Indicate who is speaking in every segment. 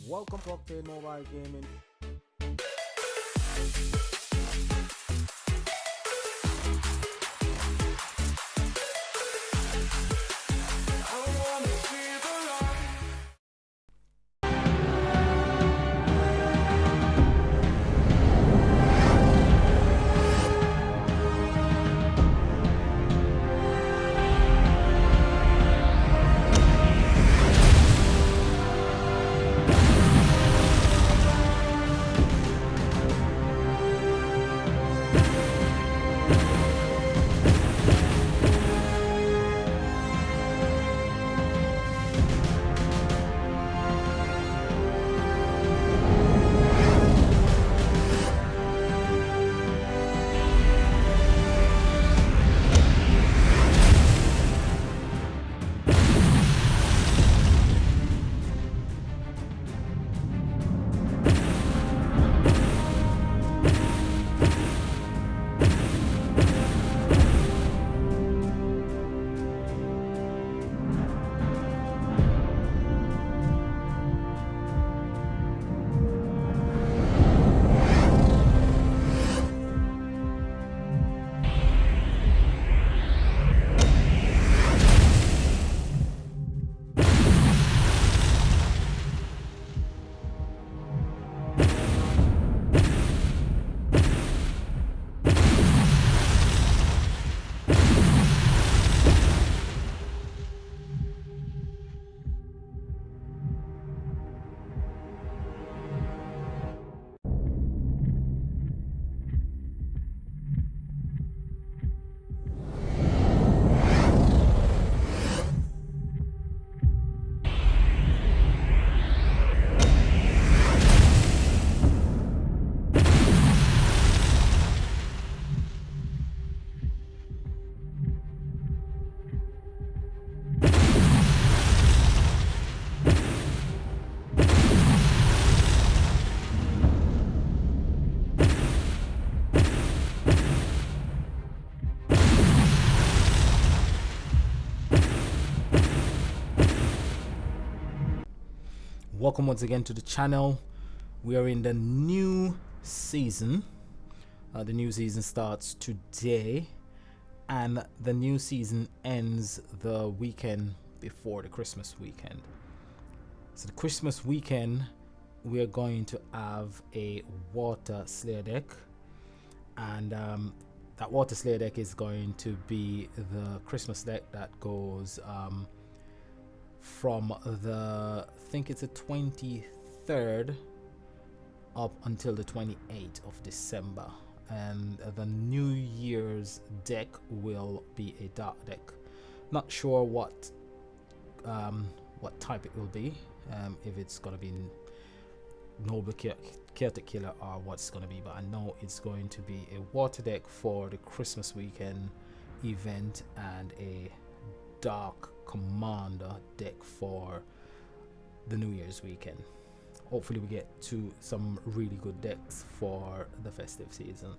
Speaker 1: Welcome to Octane Mobile Gaming. Welcome once again to the channel. We are in the new season. The new season starts today and the new season ends the weekend before the Christmas weekend. So the Christmas weekend we are going to have a water slayer deck, and that water slayer deck is going to be the Christmas deck that goes from the, I think it's the 23rd up until the 28th of December, and the New Year's deck will be a dark deck. Not sure what type it will be, if it's gonna be Noble Keratic Killer or what's gonna be, but I know it's going to be a water deck for the Christmas weekend event and a dark commander deck for the New Year's weekend. Hopefully we get to some really good decks for the festive season.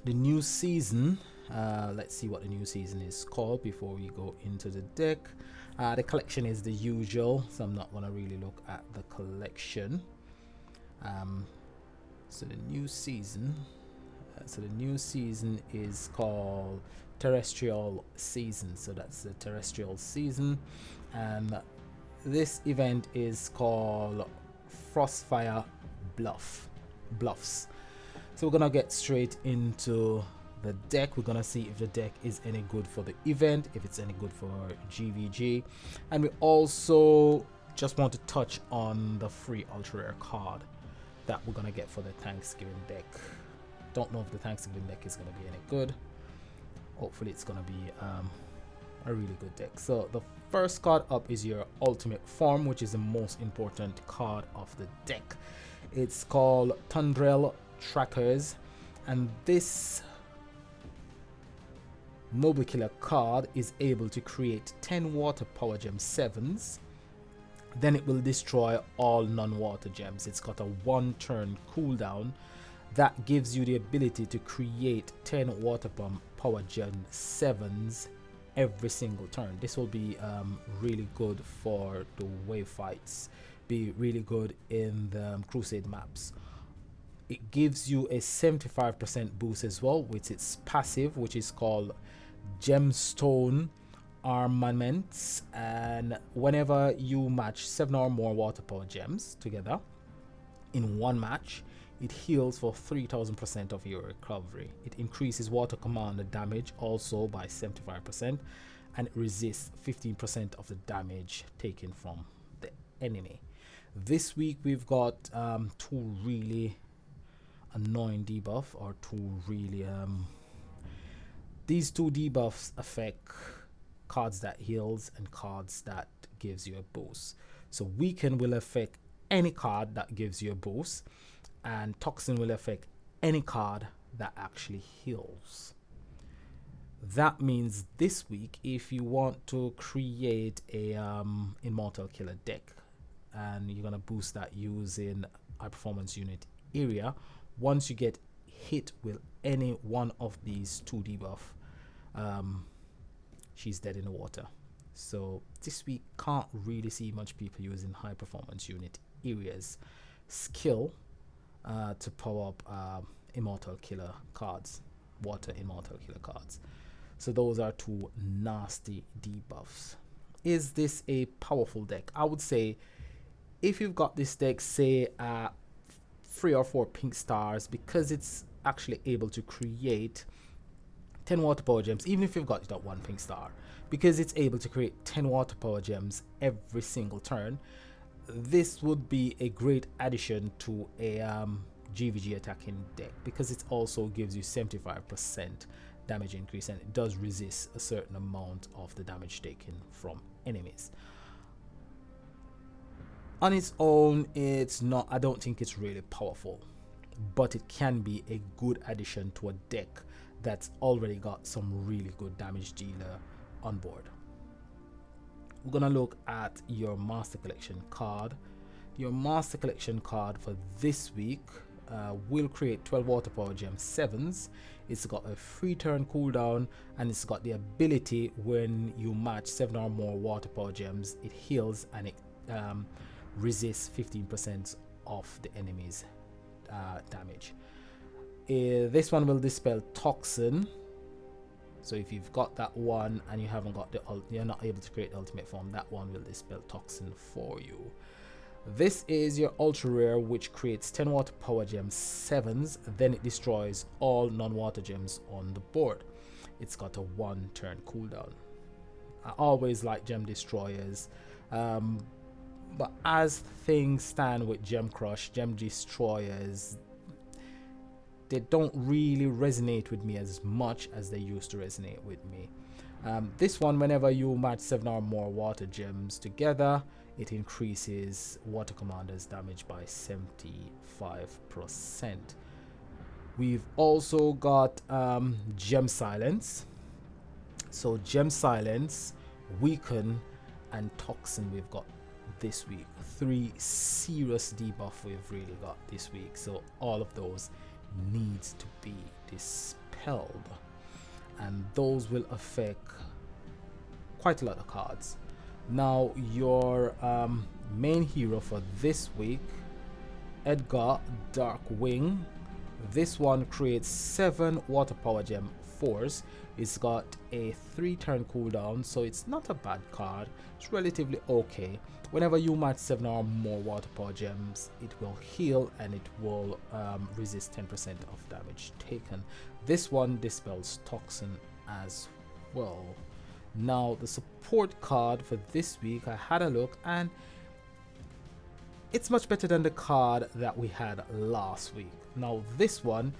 Speaker 1: The new season, let's see what the new season is called before we go into the deck. The collection is the usual, so I'm not gonna really look at the collection. So the new season is called Terrestrial Season, so that's the terrestrial season, and this event is called FROSTFIRE Bluffs. So we're gonna get straight into the deck. We're gonna see if the deck is any good for the event, if it's any good for GVG, and we also just want to touch on the free ultra rare card that we're gonna get for the Thanksgiving deck. Don't know if the Thanksgiving deck is gonna be any good. Hopefully it's gonna be a really good deck. So the first card up is your ultimate form, which is the most important card of the deck. It's called Tundral Trackers, and this Noble Killer card is able to create 10 water power gem 7s. Then it will destroy all non-water gems. It's got a 1-turn cooldown that gives you the ability to create 10 water power gem 7s every single turn. This will be really good for the wave fights, be really good in the crusade maps. It gives you a 75% boost as well with its passive, which is called Gemstone Armaments, and whenever you match 7 or more water power gems together in one match, it heals for 3000% of your recovery. It increases water commander damage also by 75%, and it resists 15% of the damage taken from the enemy. This week we've got two really annoying debuff, or two really these two debuffs affect cards that heals and cards that gives you a boost. So weaken will affect any card that gives you a boost, and toxin will affect any card that actually heals. That means this week, if you want to create a immortal killer deck, and you're gonna boost that using high performance unit area, once you get hit with any one of these two debuff, she's dead in the water. So this week can't really see much people using high performance unit areas skill to power up immortal killer cards, water immortal killer cards. So those are two nasty debuffs. Is this a powerful deck? I would say if you've got this deck, say 3 or 4 pink stars, because it's actually able to create 10 water power gems, even if you've got it at 1 pink star, because it's able to create 10 water power gems every single turn, this would be a great addition to a GVG attacking deck, because it also gives you 75% damage increase, and it does resist a certain amount of the damage taken from enemies. On its own, it's not, I don't think it's really powerful, but it can be a good addition to a deck that's already got some really good damage dealer on board. We're gonna look at your master collection card. Your master collection card for this week will create 12 water power gem 7s. It's got a 3 turn cooldown, and it's got the ability when you match 7 or more water power gems, it heals and it resists 15% of the enemy's damage. This one will dispel toxin. So if you've got that one and you haven't got you're not able to create the ultimate form, that one will dispel toxin for you. This is your ultra rare, which creates 10 water power gems 7s, then it destroys all non-water gems on the board. It's got a 1 turn cooldown. I always like gem destroyers, but as things stand with gem crush, gem destroyers, they don't really resonate with me as much as they used to resonate with me. This one, whenever you match 7 or more water gems together, it increases water commander's damage by 75%. We've also got gem silence. So gem silence, weaken, and toxin we've got this week. 3 serious debuff we've really got this week, so all of those needs to be dispelled, and those will affect quite a lot of cards. Now your main hero for this week, Edgar Darkwing. This one creates 7 water power gem 4s. It's got a 3 turn cooldown, so it's not a bad card. It's relatively okay. Whenever you match 7 or more water power gems, it will heal and it will resist 10% of damage taken. This one dispels toxin as well. Now the support card for this week, I had a look and it's much better than the card that we had last week. Now this one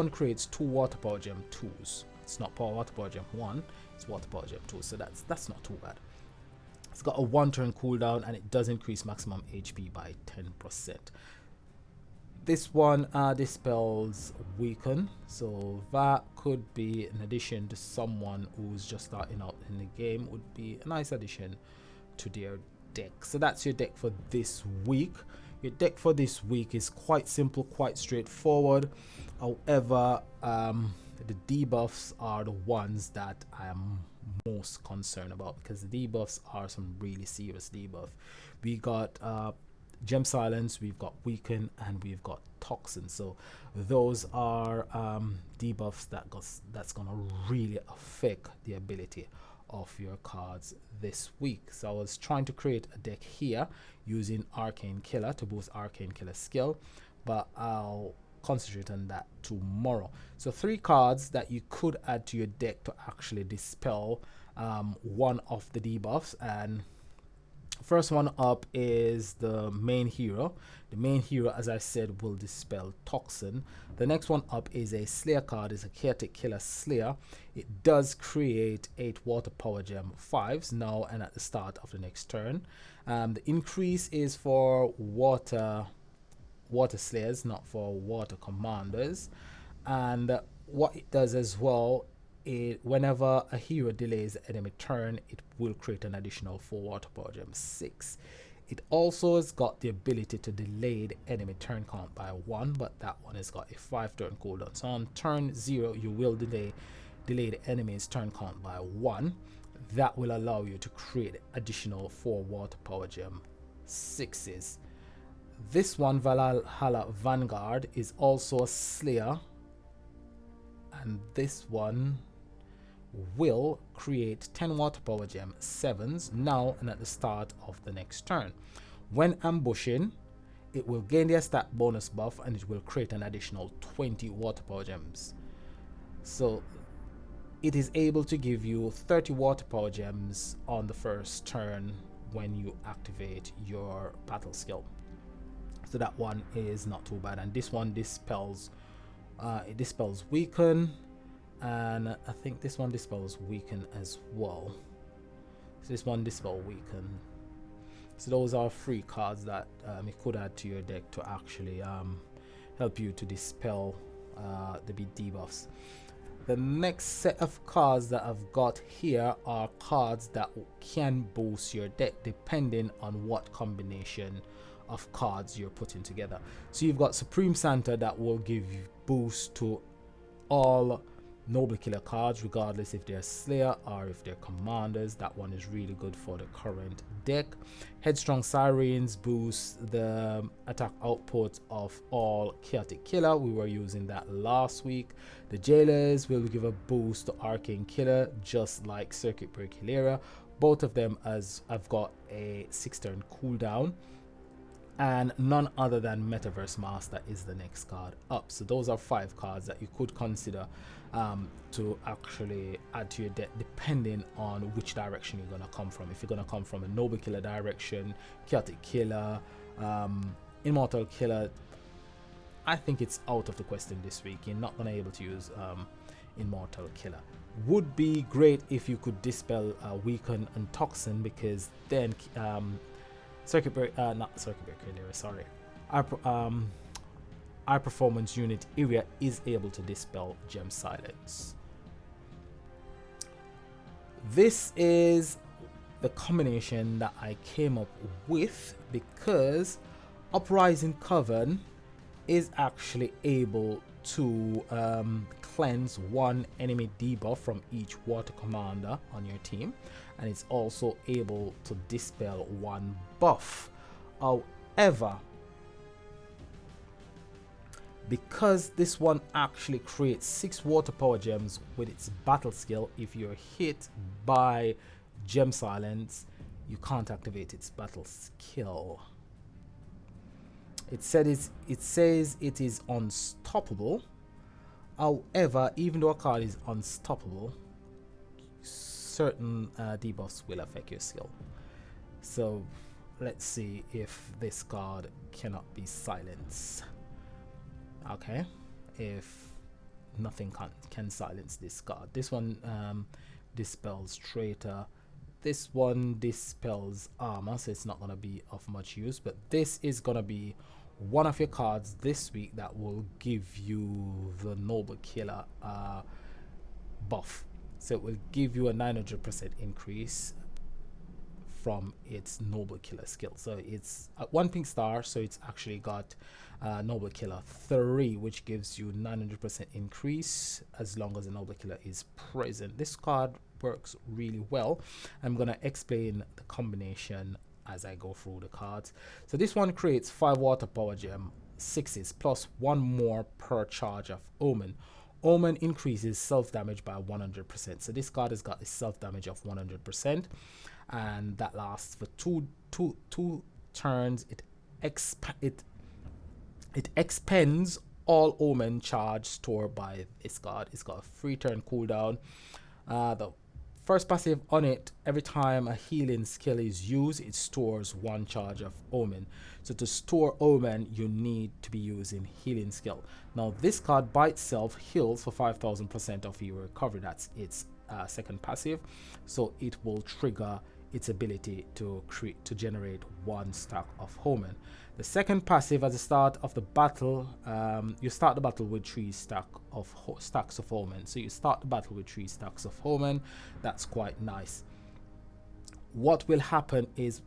Speaker 1: creates 2 water power gem 2s. It's not water power gem 1, it's water power gem 2, so that's not too bad. It's got a 1 turn cooldown and it does increase maximum HP by 10%. This one dispels weaken, so that could be an addition to someone who's just starting out in the game, would be a nice addition to their deck. So that's your deck for this week. Your deck for this week is quite simple, quite straightforward. However, the debuffs are the ones that I am most concerned about, because the debuffs are some really serious debuff. We got Gem Silence, we've got Weaken, and we've got Toxin. So those are debuffs that's gonna really affect the ability of your cards this week. So I was trying to create a deck here using Arcane Killer to boost Arcane Killer skill, but I'll concentrate on that tomorrow. So 3 cards that you could add to your deck to actually dispel one of the debuffs. And first one up is the main hero. The main hero, as I said, will dispel Toxin. The next one up is a Slayer card. It's a Keratic Killer Slayer. It does create 8 Water Power Gem 5s now and at the start of the next turn. The increase is for water Slayers, not for Water Commanders. And what it does as well, whenever a hero delays the enemy turn, it will create an additional 4 Water Power Gem 6. It also has got the ability to delay the enemy turn count by 1, but that one has got a 5 turn cooldown. So on turn 0, you will delay the enemy's turn count by 1. That will allow you to create additional 4 Water Power Gem 6s. This one, Valhalla Vanguard, is also a Slayer, and this one will create 10 Water Power Gem 7s now and at the start of the next turn. When ambushing, it will gain their stat bonus buff and it will create an additional 20 Water Power Gems. So it is able to give you 30 Water Power Gems on the first turn when you activate your battle skill. So that one is not too bad. And this one dispels Weaken, and I think this one dispels Weaken as well. So this one dispels Weaken. So those are 3 cards that you could add to your deck to actually help you to dispel the big debuffs. The next set of cards that I've got here are cards that can boost your deck depending on what combination of cards you're putting together. So you've got Supreme Santa that will give you boost to all Noble Killer cards, regardless if they're Slayer or if they're Commanders. That one is really good for the current deck. Headstrong Sirens boost the attack output of all Chaotic Killer. We were using that last week. The Jailers will give a boost to Arcane Killer, just like Circuit Breaker. Both of them have got a 6-turn cooldown. And none other than Metaverse Master is the next card up. So those are 5 cards that you could consider to actually add to your deck, depending on which direction you're going to come from. If you're going to come from a Noble Killer direction, Chaotic Killer, Immortal Killer, I think it's out of the question this week. You're not going to be able to use Immortal Killer. Would be great if you could dispel Weaken and Toxin, because then our performance unit area is able to dispel Gem Silence. This is the combination that I came up with because Uprising Coven is actually able to cleanse 1 enemy debuff from each water commander on your team, and it's also able to dispel 1 buff. However, because this one actually creates 6 water power gems with its battle skill, if you're hit by Gem Silence, you can't activate its battle skill. It says it is unstoppable. However, even though a card is unstoppable, certain debuffs will affect your skill. So let's see if this card cannot be silenced. Okay, if nothing can silence this card. This one dispels Traitor. This one dispels Armor, so it's not going to be of much use. But this is going to be one of your cards this week that will give you the Noble Killer buff. So it will give you a 900% increase from its Noble Killer skill. So it's at 1 pink star, so it's actually got Noble Killer 3, which gives you 900% increase as long as the Noble Killer is present. This card works really well. I'm gonna explain the combination as I go through the cards. So this one creates 5 water power gem 6s plus 1 more per charge of Omen. Omen increases self damage by 100%. So this card has got a self damage of 100%, and that lasts for two turns. It expends all Omen charge stored by this card. It's got a 3-turn cooldown. The first passive on it, every time a healing skill is used, it stores 1 charge of Omen. So to store Omen, you need to be using healing skill. Now this card by itself heals for 5000% of your recovery. That's its second passive. So it will trigger its ability to generate 1 stack of Omen. The second passive, at the start of the battle, you start the battle with 3 stacks of Omen. So you start the battle with 3 stacks of Omen. That's quite nice. What will happen is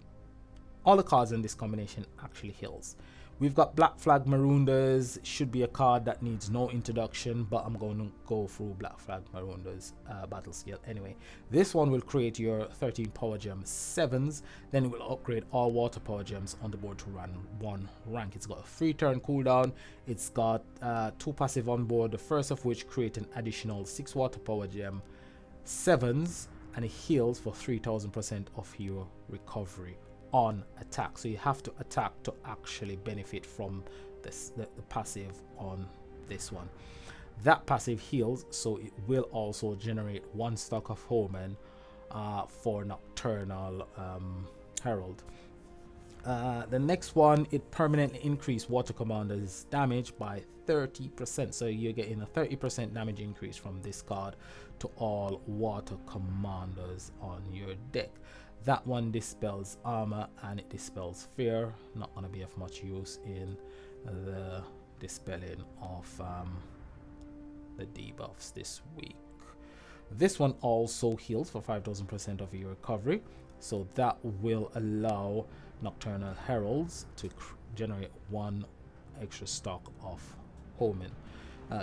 Speaker 1: all the cards in this combination actually heals. We've got Black Flag Maroonders, should be a card that needs no introduction, but I'm going to go through Black Flag Maroonders battle skill anyway. This one will create your 13 power gem 7s, then it will upgrade all water power gems on the board to run 1 rank. It's got a 3-turn cooldown, it's got 2 passive on board, the first of which create an additional 6 water power gem 7s, and it heals for 3000% of your recovery on attack. So you have to attack to actually benefit from this, the passive on this one. That passive heals, so it will also generate 1 stack of Omen for Nocturnal Herald. The next one, it permanently increases Water Commander's damage by 30%. So you're getting a 30% damage increase from this card to all Water Commanders on your deck. That one dispels armor and it dispels fear. Not going to be of much use in the dispelling of the debuffs this week. This one also heals for 5000% of your recovery. So that will allow Nocturnal Heralds to generate 1 extra stock of Omen.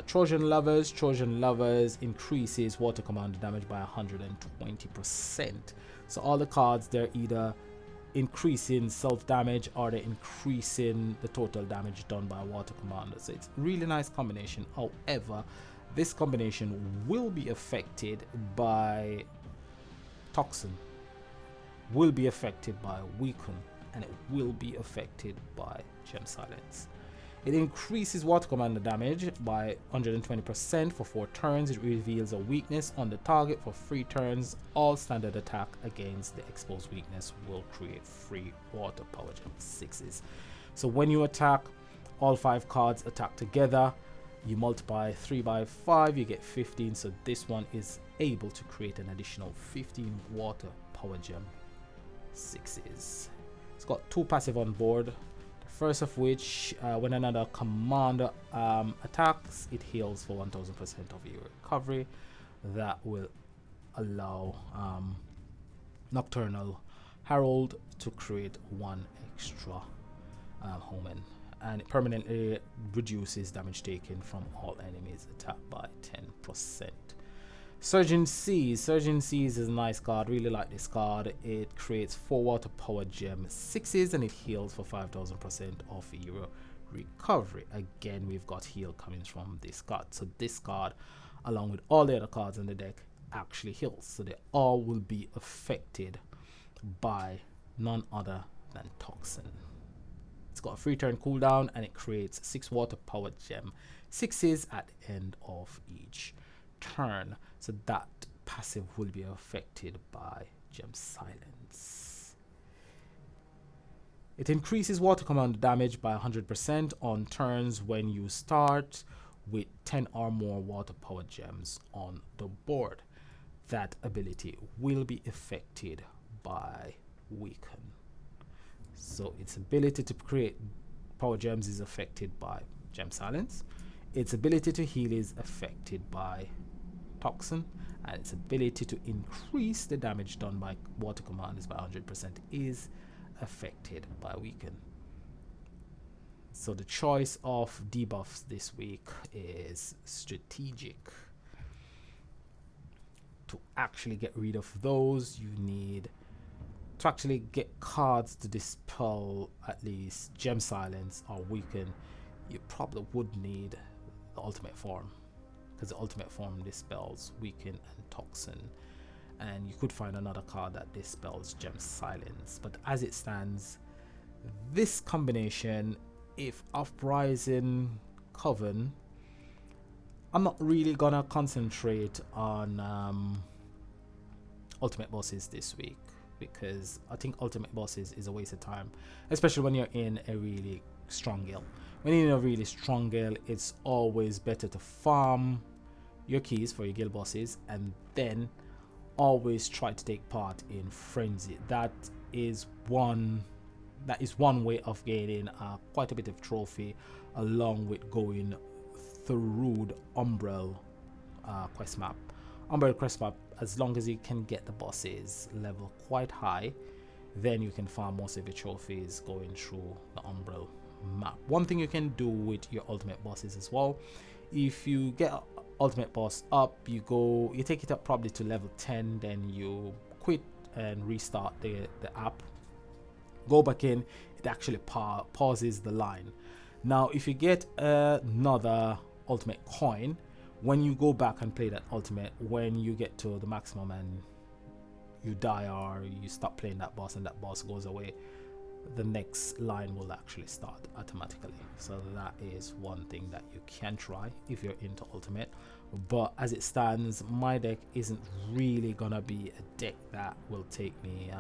Speaker 1: Trojan Lovers increases Water Commander damage by 120%. So all the cards, they're either increasing self damage or they're increasing the total damage done by Water Commander. So it's a really nice combination. However, this combination will be affected by Toxin, will be affected by Weaken, and it will be affected by Gem Silence. It increases Water Commander damage by 120% for 4 turns. It reveals a weakness on the target for 3 turns. All standard attack against the exposed weakness will create 3 Water Power Gem 6s. So when you attack, all 5 cards attack together. You multiply 3 by 5, you get 15. So this one is able to create an additional 15 Water Power Gem 6s. It's got 2 passive on board. First of which, when another commander attacks, it heals for 1000% of your recovery. That will allow Nocturnal Herald to create 1 extra Omen, and it permanently reduces damage taken from all enemies attacked by 10%. Surging Seas is a nice card. Really like this card. It creates 4 water power gem 6s and it heals for 5000% of your recovery. Again, we've got heal coming from this card. So this card, along with all the other cards in the deck, actually heals. So they all will be affected by none other than Toxin. It's got a 3-turn cooldown and it creates 6 water power gem 6s at the end of each turn. So that passive will be affected by Gem Silence. It increases Water Commander damage by 100% on turns when you start with 10 or more water power gems on the board. That ability will be affected by Weaken. So its ability to create power gems is affected by Gem Silence. Its ability to heal is affected by Toxin, and its ability to increase the damage done by Water Commanders by 100% is affected by Weaken. So the choice of debuffs this week is strategic. To actually get rid of those, you need to actually get cards to dispel at least Gem Silence or Weaken. You probably would need the ultimate form, because the ultimate form dispels Weaken and Toxin, and you could find another card that dispels Gem Silence. But as it stands, this combination, if Uprising Coven, I'm not really gonna concentrate on ultimate bosses this week, because I think ultimate bosses is a waste of time, especially when you're in a really strong guild. When you're in a really strong guild, it's always better to farm your keys for your guild bosses and then always try to take part in Frenzy. That is one way of gaining quite a bit of trophy, along with going through the Umbral quest map. Umbral quest map, as long as you can get the bosses level quite high, then you can farm most of your trophies going through the Umbral map. One thing you can do with your ultimate bosses as well, if you get ultimate boss up, you take it up probably to level 10, then you quit and restart the app, go back in, it actually pauses the line. Now if you get another ultimate coin, when you go back and play that ultimate, when you get to the maximum and you die or you stop playing that boss and that boss goes away, the next line will actually start automatically. So that is one thing that you can try if you're into ultimate. But as it stands, my deck isn't really gonna be a deck that will take me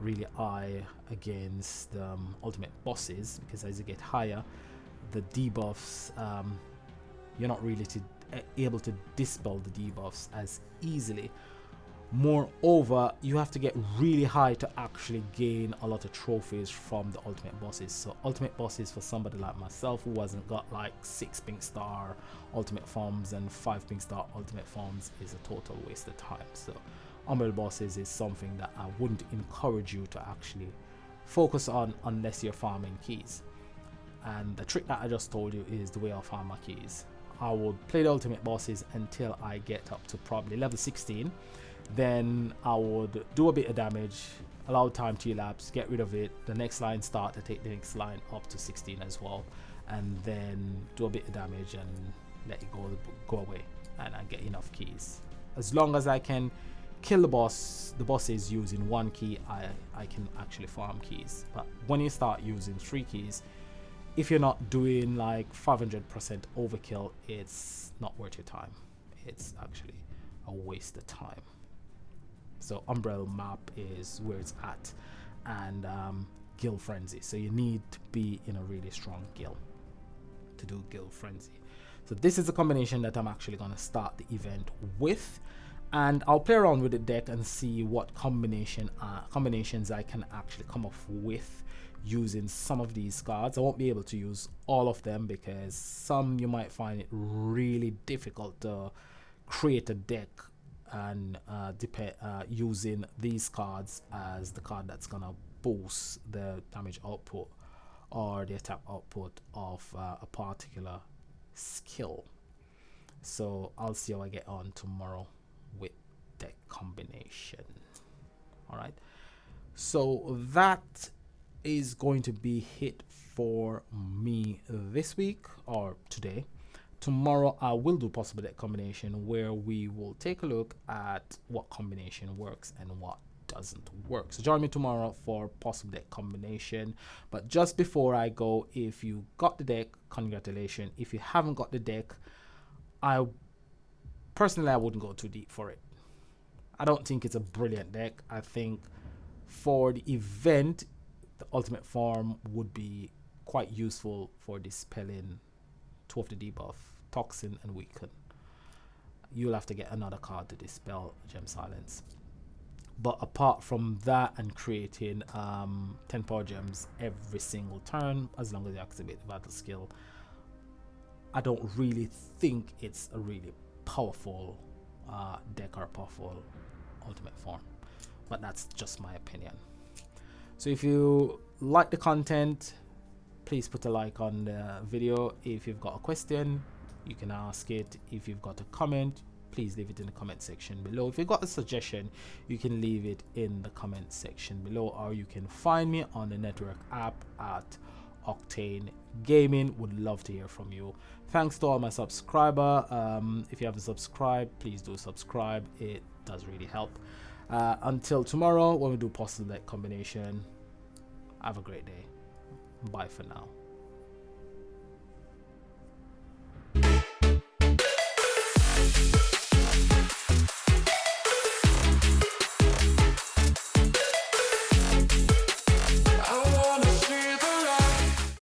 Speaker 1: really high against ultimate bosses, because as you get higher, the debuffs, you're not really able to dispel the debuffs as easily. Moreover, you have to get really high to actually gain a lot of trophies from the ultimate bosses. So ultimate bosses, for somebody like myself who hasn't got like 6 pink star ultimate forms and 5 pink star ultimate forms, is a total waste of time. So Umbral bosses is something that I wouldn't encourage you to actually focus on unless you're farming keys. And the trick that I just told you is the way I farm my keys. I would play the ultimate bosses until I get up to probably level 16. Then I would do a bit of damage, allow time to elapse, get rid of it, the next line start to take the next line up to 16 as well, and then do a bit of damage and let it go away, and I get enough keys. As long as I can kill the bosses using 1 key, I can actually farm keys. But when you start using 3 keys, if you're not doing like 500% overkill, it's not worth your time. It's actually a waste of time. So Umbral map is where it's at, and Guild Frenzy. So you need to be in a really strong guild to do Guild Frenzy. So this is the combination that I'm actually going to start the event with, and I'll play around with the deck and see what combinations I can actually come up with using some of these cards. I won't be able to use all of them, because some you might find it really difficult to create a deck and using these cards as the card that's gonna boost the damage output or the attack output of a particular skill. So I'll see how I get on tomorrow with deck combination. All right, so that is going to be it for me this week or today. Tomorrow I will do possible deck combination, where we will take a look at what combination works and what doesn't work. So join me tomorrow for possible deck combination. But just before I go, if you got the deck, congratulations. If you haven't got the deck, I wouldn't go too deep for it. I don't think it's a brilliant deck. I think for the event, the ultimate form would be quite useful for dispelling 2 of the debuff, Toxin and Weaken. You'll have to get another card to dispel Gem Silence. But apart from that, and creating 10 power gems every single turn, as long as you activate the battle skill, I don't really think it's a really powerful deck or powerful ultimate form. But that's just my opinion. So if you like the content, please put a like on the video. If you've got a question, you can ask it. If you've got a comment, please leave it in the comment section below. If you got a suggestion, you can leave it in the comment section below, or you can find me on the network app at Octane Gaming. Would love to hear from you. Thanks to all my subscriber. If you haven't subscribed, please do subscribe. It does really help. Until tomorrow when we do possible deck combination, have a great day. Bye for now.